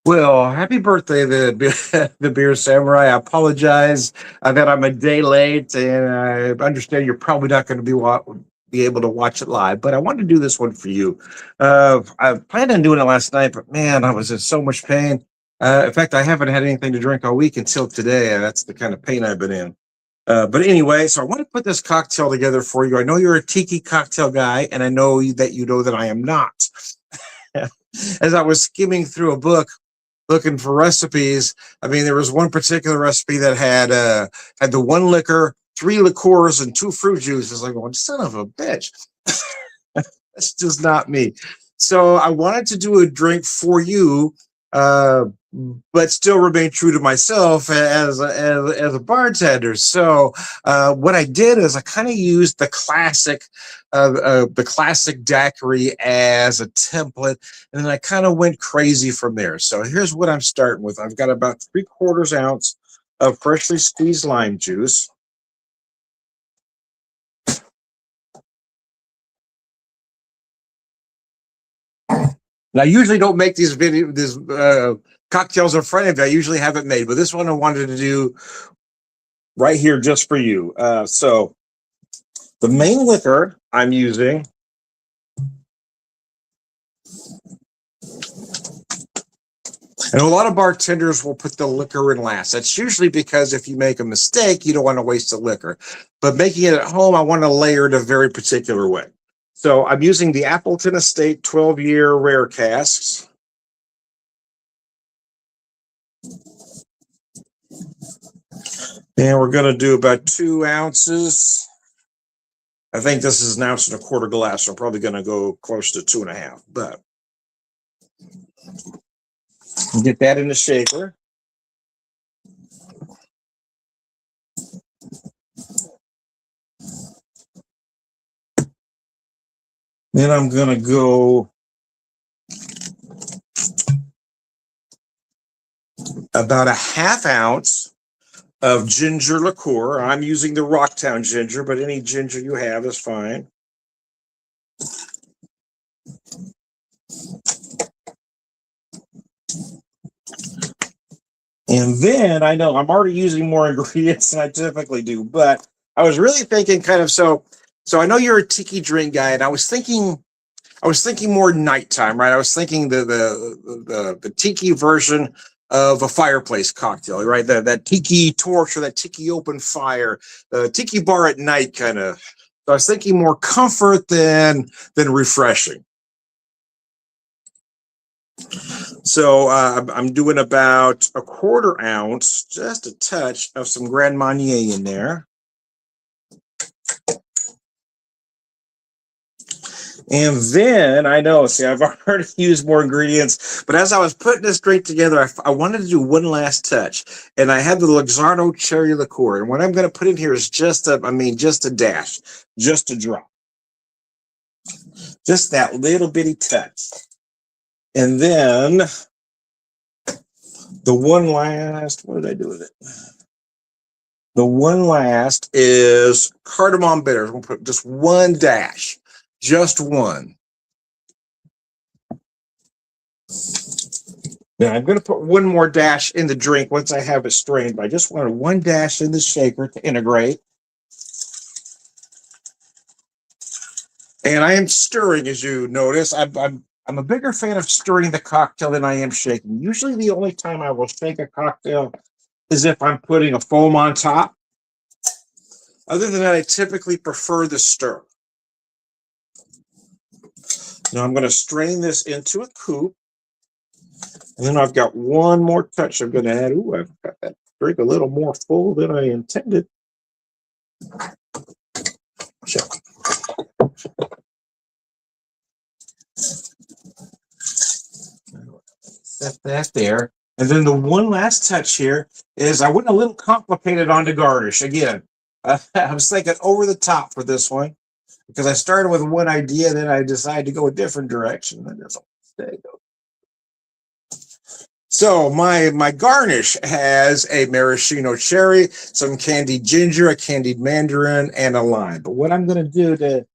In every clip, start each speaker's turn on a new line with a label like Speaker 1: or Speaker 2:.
Speaker 1: Well, happy birthday, the beer samurai. I apologize that I'm a day late, and I understand you're probably not going to be able to watch it live. But I wanted to do this one for you. I planned on doing it last night, but man, I was in so much pain. In fact, I haven't had anything to drink all week until today, and that's the kind of pain I've been in. But anyway, so I want to put this cocktail together for you. I know you're a tiki cocktail guy, and I know that you know that I am not. As I was skimming through a book looking for recipes. I mean, there was one particular recipe that had the one liquor, three liqueurs, and two fruit juices. Like, well, son of a bitch, that's just not me. So I wanted to do a drink for you, uh, but still remain true to myself as a bartender. So what I did is I kind of used the classic daiquiri as a template, and then I kind of went crazy from there. So here's what I'm starting with. I've got about 3/4 ounce of freshly squeezed lime juice. And I usually don't make these cocktails in front of you. I usually have it made, but this one I wanted to do right here just for you. So the main liquor I'm using, and a lot of bartenders will put the liquor in last. That's usually because if you make a mistake, you don't want to waste the liquor. But making it at home, I want to layer it a very particular way. So I'm using the Appleton Estate 12-year rare casks. And we're going to do about 2 ounces. I think this is 1.25 ounces glass. So I'm probably going to go close to 2.5. But get that in the shaker. Then I'm going to go about 1/2 ounce of ginger liqueur. I'm using the Rocktown ginger, but any ginger you have is fine. And then I know I'm already using more ingredients than I typically do, but I was really thinking so I know you're a tiki drink guy, and I was thinking more nighttime, right? I was thinking the tiki version of a fireplace cocktail, right? That tiki torch or that tiki open fire, the tiki bar at night kind of. So I was thinking more comfort than refreshing. So I'm doing about 1/4 ounce, just a touch of some Grand Marnier in there. And then I know, see, I've already used more ingredients, but as I was putting this drink together, I wanted to do one last touch. And I had the Luxardo cherry liqueur. And what I'm going to put in here is just a dash, just a drop, just that little bitty touch. And then the one last, what did I do with it? The one last is cardamom bitters. We'll put just one dash, just one. Now I'm going to put one more dash in the drink once I have it strained, but I just wanted one dash in the shaker to integrate. And I am stirring, as you notice. I'm a bigger fan of stirring the cocktail than I am shaking. Usually the only time I will shake a cocktail is if I'm putting a foam on top. Other than that, I typically prefer the stir. Now I'm going to strain this into a coupe. And then I've got one more touch I'm going to add. Ooh, I've got that drink a little more full than I intended. So. Set that there. And then the one last touch here is I went a little complicated on the garnish. Again, I was thinking over the top for this one because I started with one idea, then I decided to go a different direction. There you go. So my garnish has a maraschino cherry, some candied ginger, a candied mandarin, and a lime. But what I'm going to do to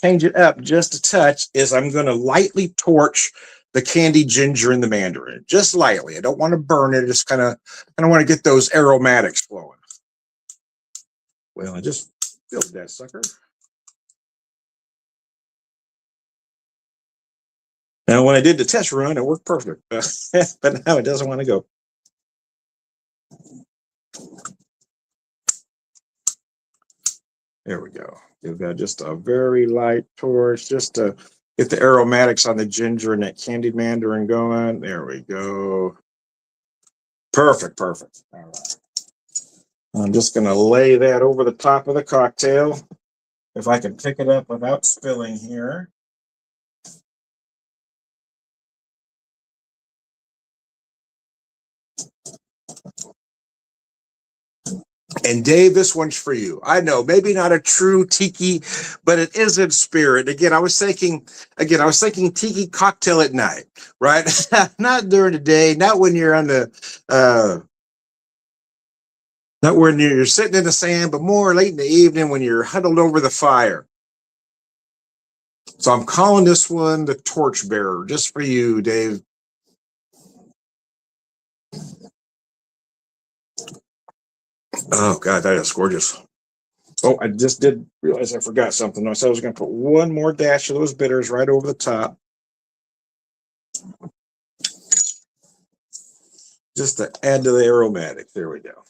Speaker 1: change it up just a touch is I'm going to lightly torch the candied ginger and the mandarin, just lightly. I don't want to burn it. I just kind of, I don't want to get those aromatics flowing. Well, I just filled that sucker. Now, when I did the test run, it worked perfect, but now it doesn't want to go. There we go. Give that just a very light torch, just to get the aromatics on the ginger and that candied mandarin going. There we go. Perfect, perfect. All right. I'm just going to lay that over the top of the cocktail. If I can pick it up without spilling here. And Dave, this one's for you. I know, maybe not a true tiki, but it is in spirit. Again, I was thinking tiki cocktail at night, right? Not during the day, not when you're on the not when you're sitting in the sand, but more late in the evening when you're huddled over the fire. So I'm calling this one the torchbearer, just for you, Dave. Oh God, that is gorgeous. Oh, I just did realize I forgot something. I said I was going to put one more dash of those bitters right over the top, just to add to the aromatic. There we go.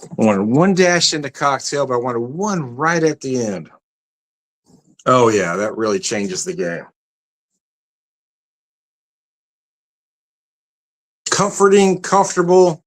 Speaker 1: I wanted one dash in the cocktail, but I wanted one right at the end. Oh yeah, that really changes the game. Comforting, comfortable,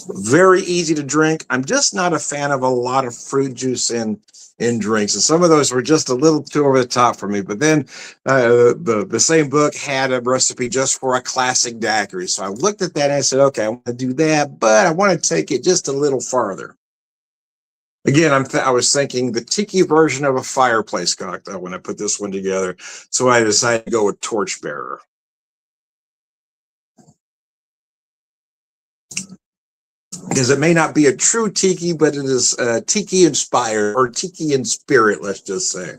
Speaker 1: very easy to drink. I'm just not a fan of a lot of fruit juice in drinks, and some of those were just a little too over the top for me. But then the same book had a recipe just for a classic daiquiri, so I looked at that and I said, okay, I want to do that, but I want to take it just a little farther. Again, I was thinking the tiki version of a fireplace cocktail when I put this one together, so I decided to go with torchbearer. Because it may not be a true tiki, but it is tiki inspired, or tiki in spirit, let's just say.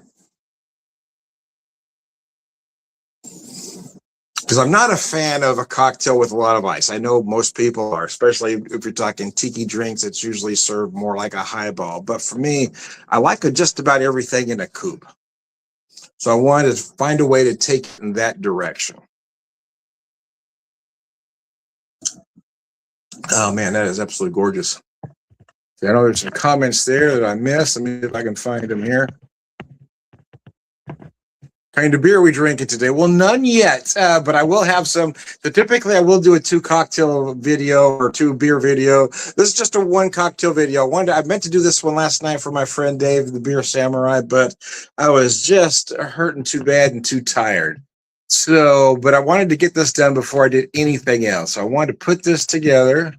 Speaker 1: Because I'm not a fan of a cocktail with a lot of ice. I know most people are, especially if you're talking tiki drinks, it's usually served more like a highball. But for me, I like just about everything in a coupe. So I wanted to find a way to take it in that direction. Oh man, that is absolutely gorgeous. I know there's some comments there that I missed. Let me see if I can find them here. Kind of beer we drinking today? Well, none yet, but I will have some. So typically, I will do a 2 cocktail video or 2 beer video. This is just a 1 cocktail video. I meant to do this one last night for my friend Dave, the Beer Samurai, but I was just hurting too bad and too tired. So, but I wanted to get this done before I did anything else. So I wanted to put this together.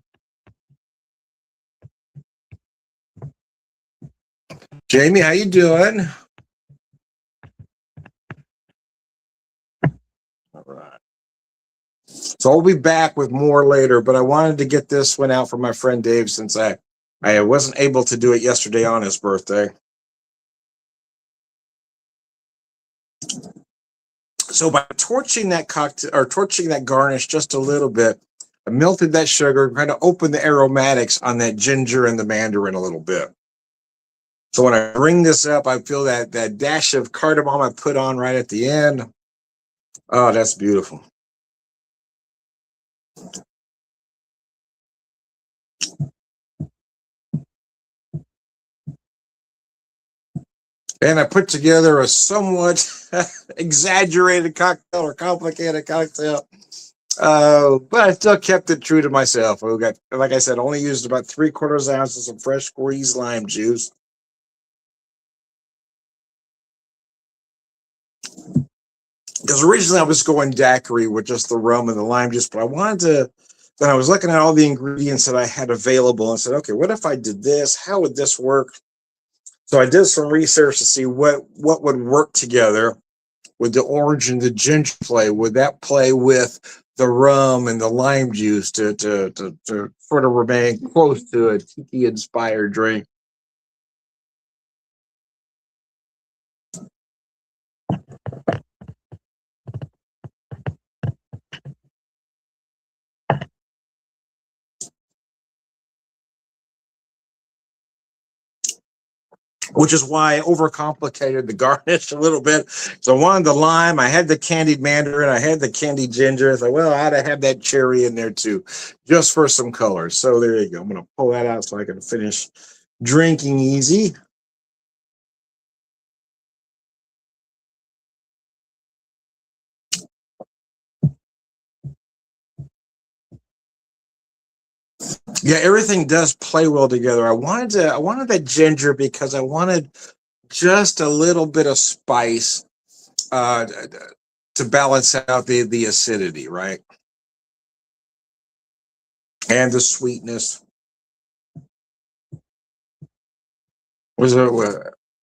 Speaker 1: Jamie, how you doing? All right. So I'll be back with more later, but I wanted to get this one out for my friend Dave since I wasn't able to do it yesterday on his birthday. So by torching that cocktail or torching that garnish just a little bit, I melted that sugar, kind of opened the aromatics on that ginger and the mandarin a little bit. So when I bring this up, I feel that dash of cardamom I put on right at the end. Oh, that's beautiful. And I put together a somewhat exaggerated cocktail or complicated cocktail. But I still kept it true to myself. We got, like I said, only used about 3/4 ounces of fresh squeezed lime juice. Because originally I was going daiquiri with just the rum and the lime juice, but I wanted to. Then I was looking at all the ingredients that I had available and said, okay, what if I did this? How would this work? So I did some research to see what would work together with the orange and the ginger play. Would that play with the rum and the lime juice to sort of remain close to a tiki inspired drink? which is why I overcomplicated the garnish a little bit. So I wanted the lime, I had the candied mandarin, I had the candied ginger. I thought, well, I ought to have that cherry in there too, just for some color. So there you go. I'm going to pull that out so I can finish drinking easy. Yeah, everything does play well together. I wanted that ginger because I wanted just a little bit of spice uh, to balance out the acidity, right? And the sweetness. Was it?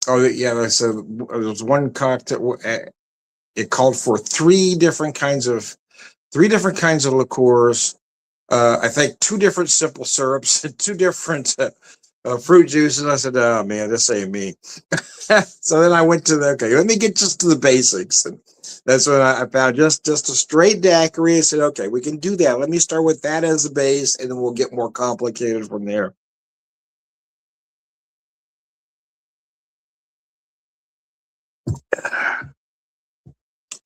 Speaker 1: Oh yeah, there was one cocktail. It called for three different kinds of liqueurs. I think two different simple syrups, two different fruit juices. I said, "Oh man, this ain't me." So then I went to the okay. Let me get just to the basics, and that's when I found just a straight daiquiri. I said, "Okay, we can do that. Let me start with that as a base, and then we'll get more complicated from there."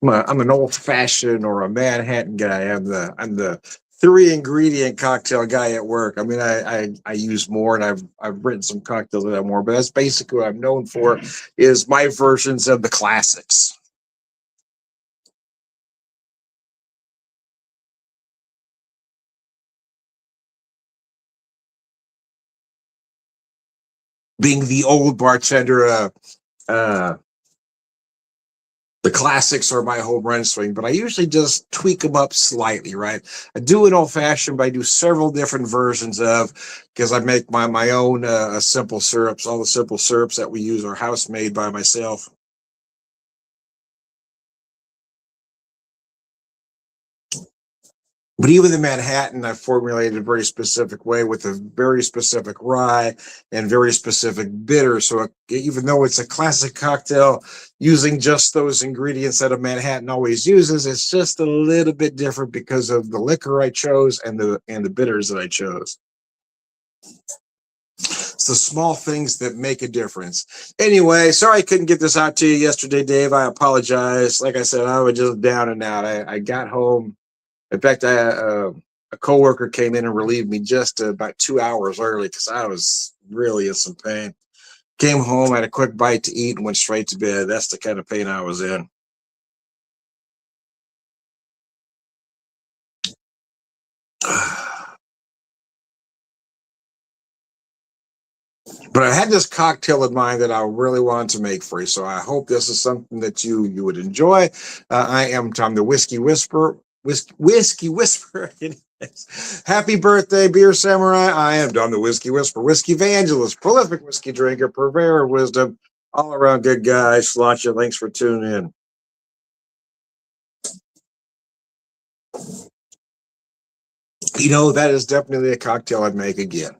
Speaker 1: I'm an old fashioned or a Manhattan guy. I'm the three ingredient cocktail guy at work. I mean, I use more, and I've written some cocktails that have more, but that's basically what I'm known for is my versions of the classics. Being the old bartender, uh, the classics are my home run swing, but I usually just tweak them up slightly, right? I do an old fashioned, but I do several different versions of because I make my own simple syrups. All the simple syrups that we use are house made by myself. But even in Manhattan, I formulated a very specific way with a very specific rye and very specific bitter. So even though it's a classic cocktail using just those ingredients that a Manhattan always uses, it's just a little bit different because of the liquor I chose and the bitters that I chose. It's the small things that make a difference. Anyway, sorry I couldn't get this out to you yesterday, Dave. I apologize. Like I said, I was just down and out. I got home. In fact, a coworker came in and relieved me just about 2 hours early because I was really in some pain. Came home, had a quick bite to eat, and went straight to bed. That's the kind of pain I was in. But I had this cocktail in mind that I really wanted to make for you. So I hope this is something that you would enjoy. I am Tom the Whiskey Whisperer. Whiskey Whisperer. Happy birthday, Beer Samurai. I am Tom the Whiskey Whisperer, Whiskey Evangelist, prolific whiskey drinker, purveyor of wisdom, all around good guy. Sláinte, thanks for tuning in. You know, that is definitely a cocktail I'd make again.